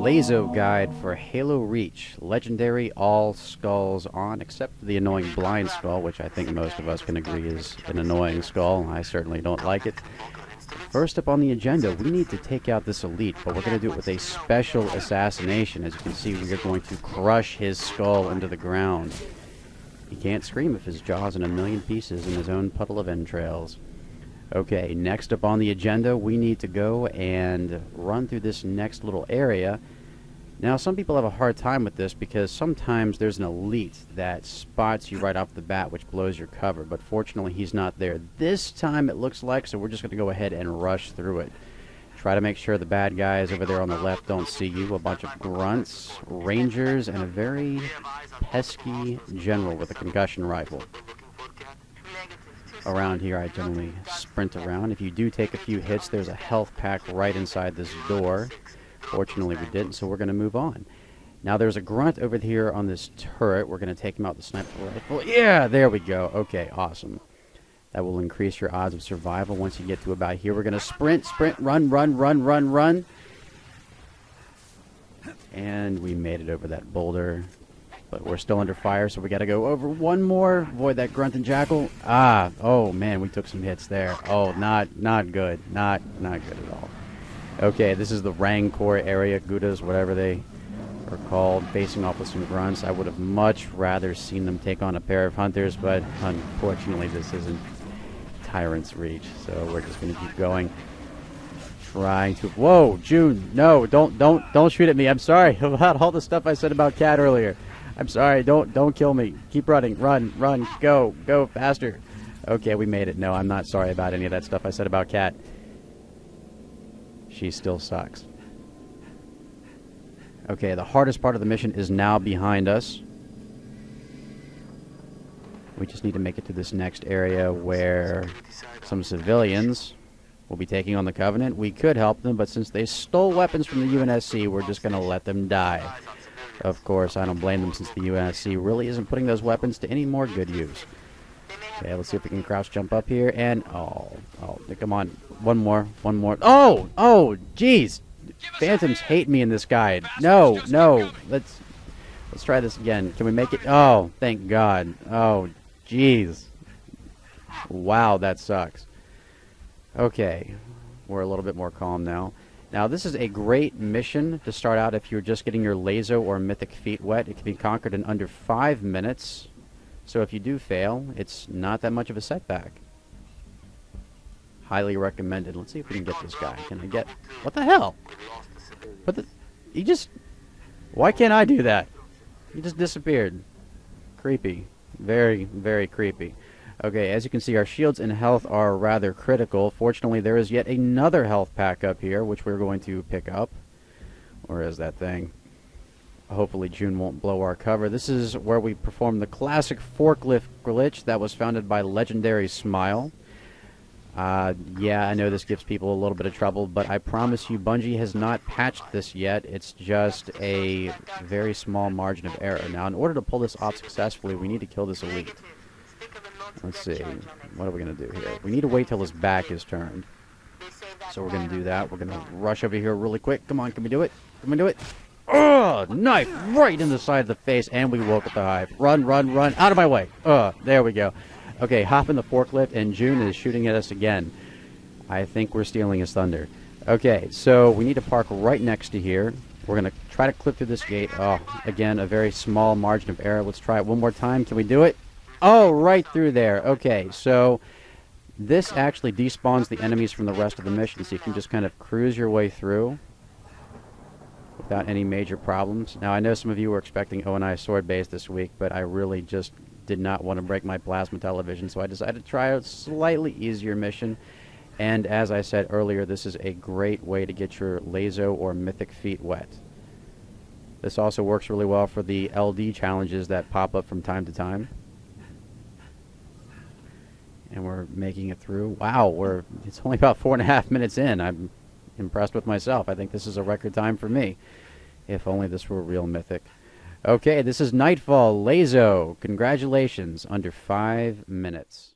LASO guide for Halo Reach. Legendary, all skulls on, except for the annoying blind skull, which I think most of us can agree is an annoying skull. I certainly don't like it. First up on the agenda, we need to take out this elite, but we're going to do it with a special assassination. As you can see, we are going to crush his skull into the ground. He can't scream if his jaw's in a million pieces in his own puddle of entrails. Okay, next up on the agenda, we need to go and run through this next little area. Now, some people have a hard time with this because sometimes there's an elite that spots you right off the bat, which blows your cover, but fortunately he's not there this time, it looks like, so we're just going to go ahead and rush through it. Try to make sure the bad guys over there on the left don't see you. A bunch of grunts, rangers, and a very pesky general with a concussion rifle. Around here, I generally sprint around. If you do take a few hits, there's a health pack right inside this door. Fortunately, we didn't, so we're going to move on. Now, there's a grunt over here on this turret. We're going to take him out with the sniper rifle. Yeah, there we go. Okay, awesome. That will increase your odds of survival once you get to about here. We're going to sprint, run, run, run, run, run. And we made it over that boulder. But we're still under fire, so we got to go over one more. Avoid that grunt and jackal. Oh man, we took some hits there. Oh, not good. Not good at all. Okay, this is the Rancor area, Goudas, whatever they are called, facing off with some grunts. I would have much rather seen them take on a pair of hunters, but unfortunately this isn't Tyrant's Reach, so we're just going to keep going. Trying to... Whoa, June, no, don't shoot at me. I'm sorry about all the stuff I said about Cat earlier. I'm sorry, don't kill me. Keep running, run, go faster. Okay, we made it. No, I'm not sorry about any of that stuff I said about Cat. She still sucks. Okay, the hardest part of the mission is now behind us. We just need to make it to this next area where some civilians will be taking on the Covenant. We could help them, but since they stole weapons from the UNSC, we're just going to let them die. Of course, I don't blame them since the UNSC really isn't putting those weapons to any more good use. Okay, let's see if we can crouch jump up here, and oh, come on, one more. Oh, jeez, Phantoms hate me in this guide. No, let's try this again. Can we make it? Oh, thank God. Oh, jeez. Wow, that sucks. Okay, we're a little bit more calm now. Now, this is a great mission to start out if you're just getting your LASO or Mythic feet wet. It can be conquered in under 5 minutes. So if you do fail, it's not that much of a setback. Highly recommended. Let's see if we can get this guy. Can I get... What the hell? He just... Why can't I do that? He just disappeared. Creepy. Very, very creepy. Okay, as you can see, our shields and health are rather critical. Fortunately, there is yet another health pack up here, which we're going to pick up. Where is that thing? Hopefully June won't blow our cover. This is where we perform the classic forklift glitch that was founded by Legendary Smile. Yeah, I know this gives people a little bit of trouble, but I promise you Bungie has not patched this yet. It's just a very small margin of error. Now, in order to pull this off successfully, we need to kill this elite. Let's see. What are we going to do here? We need to wait till his back is turned. So we're going to do that. We're going to rush over here really quick. Come on, can we do it? Can we do it? Oh, knife right in the side of the face, and we woke up the hive. Run, run, run. Out of my way. There we go. Okay, hop in the forklift, and June is shooting at us again. I think we're stealing his thunder. Okay, so we need to park right next to here. We're going to try to clip through this gate. Oh, again, a very small margin of error. Let's try it one more time. Can we do it? Oh, right through there. Okay, so this actually despawns the enemies from the rest of the mission, so you can just kind of cruise your way through without any major problems. Now, I know some of you were expecting O&I sword base this week, but I really just did not want to break my plasma television, so I decided to try a slightly easier mission. And as I said earlier, this is a great way to get your LASO or Mythic feet wet. This also works really well for the LD challenges that pop up from time to time. And we're making it through. Wow, it's only about 4.5 minutes in. I'm impressed with myself. I think this is a record time for me. If only this were real Mythic. Okay, this is Nightfall, LASO. Congratulations, under 5 minutes.